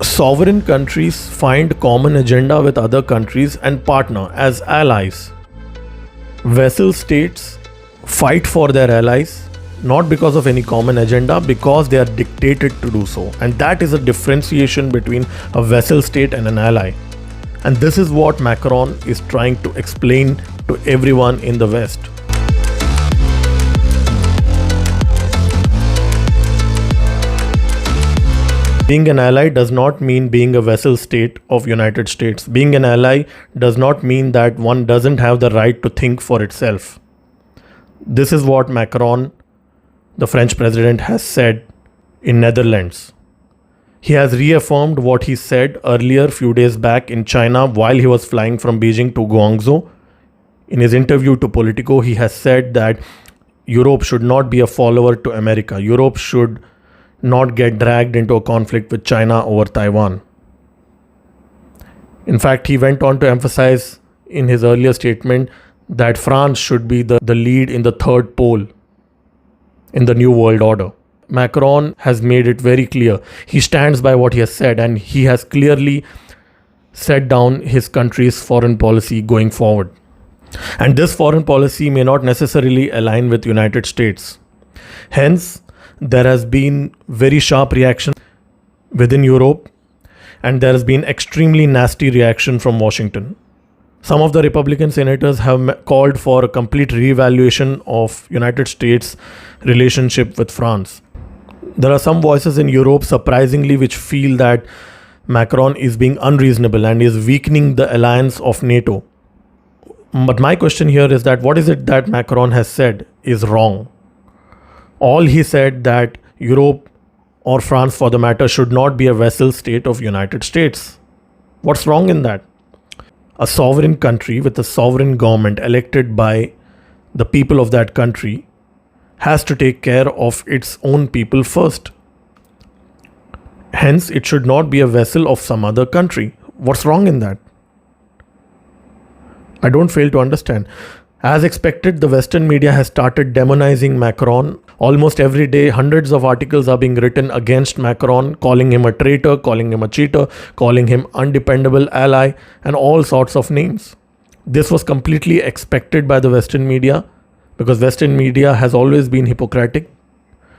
Sovereign countries find common agenda with other countries and partner as allies. Vassal states fight for their allies not because of any common agenda, because they are dictated to do so. And that is a differentiation between a vassal state and an ally. And this is what Macron is trying to explain to everyone in the West. Being an ally does not mean being a vassal state of United States. Being an ally does not mean that one doesn't have the right to think for itself. This is what Macron, the French president, has said in Netherlands. He has reaffirmed what he said earlier few days back in China while he was flying from Beijing to Guangzhou. In his interview to Politico, he has said that Europe should not be a follower to America. Europe should not get dragged into a conflict with China over Taiwan. In fact, he went on to emphasize in his earlier statement that France should be the lead in the third pole in the New World Order. Macron has made it very clear. He stands by what he has said, and he has clearly set down his country's foreign policy going forward. And this foreign policy may not necessarily align with United States. Hence, there has been very sharp reaction within Europe, and there has been extremely nasty reaction from Washington. Some of the Republican senators have called for a complete reevaluation of United States' relationship with France. There are some voices in Europe, surprisingly, which feel that Macron is being unreasonable and is weakening the alliance of NATO. But my question here is that what is it that Macron has said is wrong? All he said that Europe, or France for the matter, should not be a vassal state of United States. What's wrong in that? A sovereign country with a sovereign government elected by the people of that country has to take care of its own people first. Hence, it should not be a vassal of some other country. What's wrong in that? I don't fail to understand. As expected, the Western media has started demonizing Macron. Almost every day, hundreds of articles are being written against Macron, calling him a traitor, calling him a cheater, calling him undependable ally, and all sorts of names. This was completely expected by the Western media, because Western media has always been hypocritic.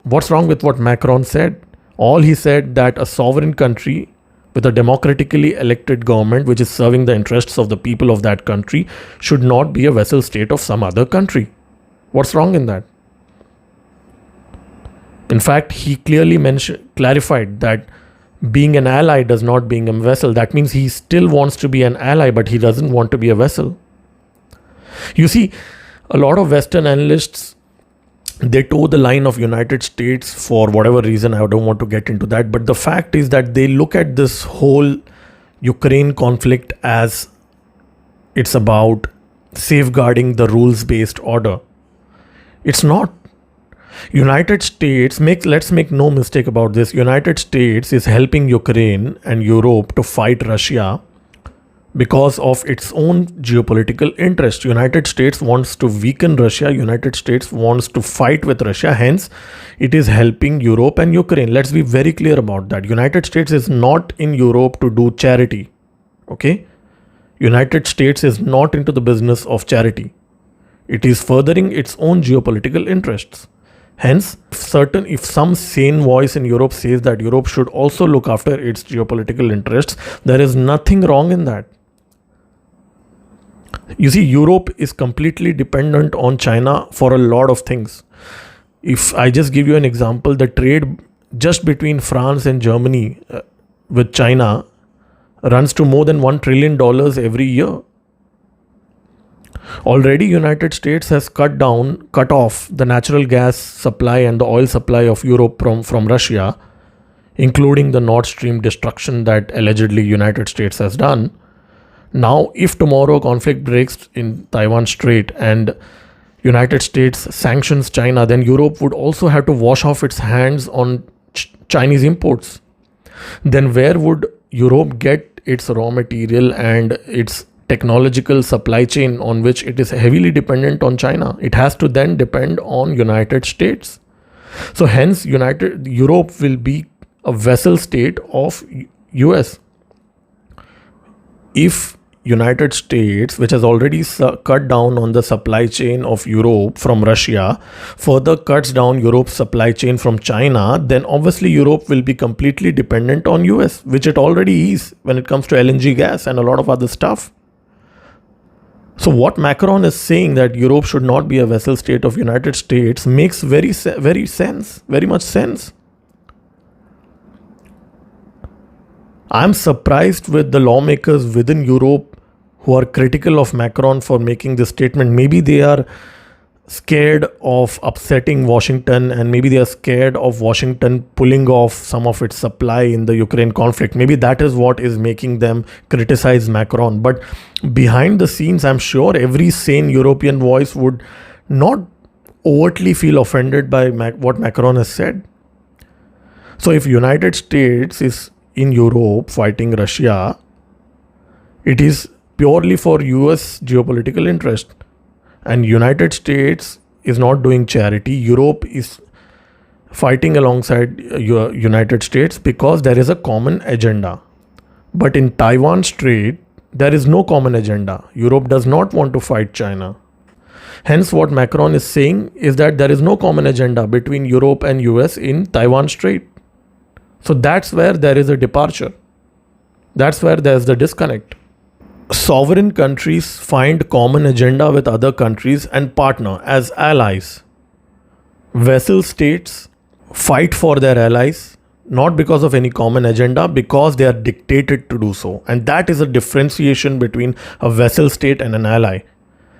What's wrong with what Macron said? All he said that a sovereign country with a democratically elected government which is serving the interests of the people of that country should not be a vassal state of some other country. What's wrong in that? In fact, he clearly clarified that being an ally does not being a vassal. That means he still wants to be an ally, but he doesn't want to be a vassal. You see, a lot of Western analysts, they toe the line of United States for whatever reason. I don't want to get into that. But the fact is that they look at this whole Ukraine conflict as it's about safeguarding the rules-based order. It's not. United States, let's make no mistake about this. United States is helping Ukraine and Europe to fight Russia because of its own geopolitical interest. United States wants to weaken Russia. United States wants to fight with Russia. Hence, it is helping Europe and Ukraine. Let's be very clear about that. United States is not in Europe to do charity. Okay? United States is not into the business of charity. It is furthering its own geopolitical interests. Hence, if some sane voice in Europe says that Europe should also look after its geopolitical interests, there is nothing wrong in that. You see, Europe is completely dependent on China for a lot of things. If I just give you an example, the trade just between France and Germany with China runs to more than $1 trillion every year. Already, United States has cut off the natural gas supply and the oil supply of Europe from Russia, including the Nord Stream destruction that allegedly United States has done. Now, if tomorrow conflict breaks in Taiwan Strait and United States sanctions China, then Europe would also have to wash off its hands on Chinese imports. Then where would Europe get its raw material and its technological supply chain on which it is heavily dependent on China? It has to then depend on United States. So hence Europe will be a vassal state of US. If United States, which has already cut down on the supply chain of Europe from Russia, further cuts down Europe's supply chain from China, then obviously Europe will be completely dependent on US, which it already is when it comes to LNG gas and a lot of other stuff. So what Macron is saying, that Europe should not be a vassal state of United States, makes very much sense. I'm surprised with the lawmakers within Europe who are critical of Macron for making this statement. Maybe they are scared of upsetting Washington, and maybe they are scared of Washington pulling off some of its supply in the Ukraine conflict. Maybe that is what is making them criticize Macron. But behind the scenes, I'm sure every sane European voice would not overtly feel offended by what Macron has said. So if United States is in Europe fighting Russia, it is purely for US geopolitical interest. And United States is not doing charity. Europe is fighting alongside United States because there is a common agenda. But in Taiwan Strait, there is no common agenda. Europe does not want to fight China. Hence, what Macron is saying is that there is no common agenda between Europe and US in Taiwan Strait. So that's where there is a departure. That's where there's the disconnect. Sovereign countries find common agenda with other countries and partner as allies. Vassal states fight for their allies, not because of any common agenda, because they are dictated to do so. And that is a differentiation between a vassal state and an ally.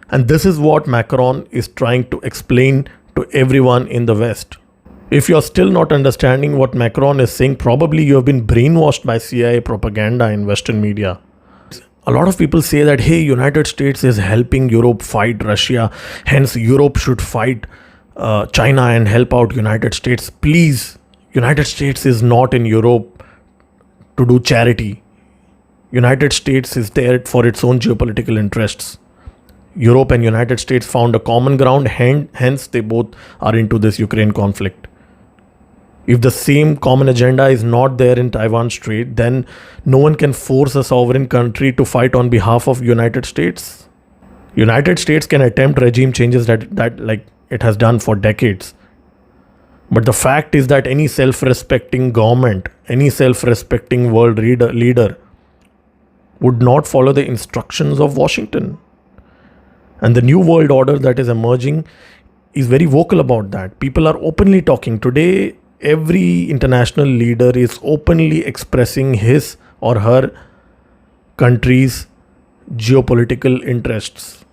And this is what Macron is trying to explain to everyone in the West. If you're still not understanding what Macron is saying, probably you have been brainwashed by CIA propaganda in Western media. A lot of people say that, hey, United States is helping Europe fight Russia, hence Europe should fight China and help out United States. Please, United States is not in Europe to do charity. United States is there for its own geopolitical interests. Europe and United States found a common ground, hence they both are into this Ukraine conflict. If the same common agenda is not there in Taiwan Strait, then no one can force a sovereign country to fight on behalf of United States. United States can attempt regime changes that like it has done for decades. But the fact is that any self-respecting government, any self-respecting world leader would not follow the instructions of Washington. And the new world order that is emerging is very vocal about that. People are openly talking. Today, every international leader is openly expressing his or her country's geopolitical interests.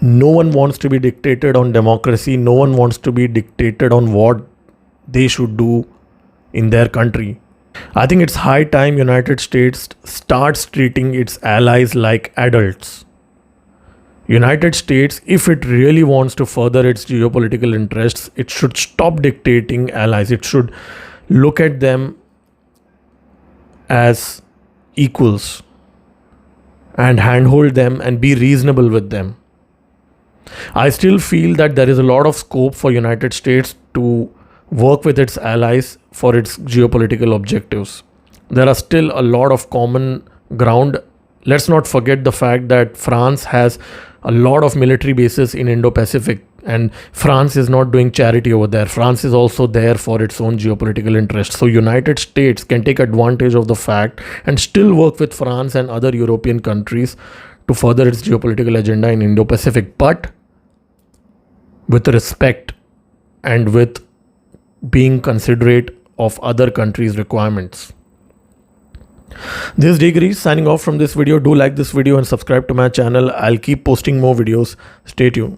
No one wants to be dictated on democracy. No one wants to be dictated on what they should do in their country. I think it's high time United States starts treating its allies like adults. United States, if it really wants to further its geopolitical interests, it should stop dictating allies. It should look at them as equals and handhold them and be reasonable with them. I still feel that there is a lot of scope for United States to work with its allies for its geopolitical objectives. There are still a lot of common ground. Let's not forget the fact that France has a lot of military bases in Indo-Pacific, and France is not doing charity over there. France is also there for its own geopolitical interests. So United States can take advantage of the fact and still work with France and other European countries to further its geopolitical agenda in Indo-Pacific, but with respect and with being considerate of other countries' requirements. This is Degrees signing off from this video. Do like this video and subscribe to my channel. I'll keep posting more videos. Stay tuned.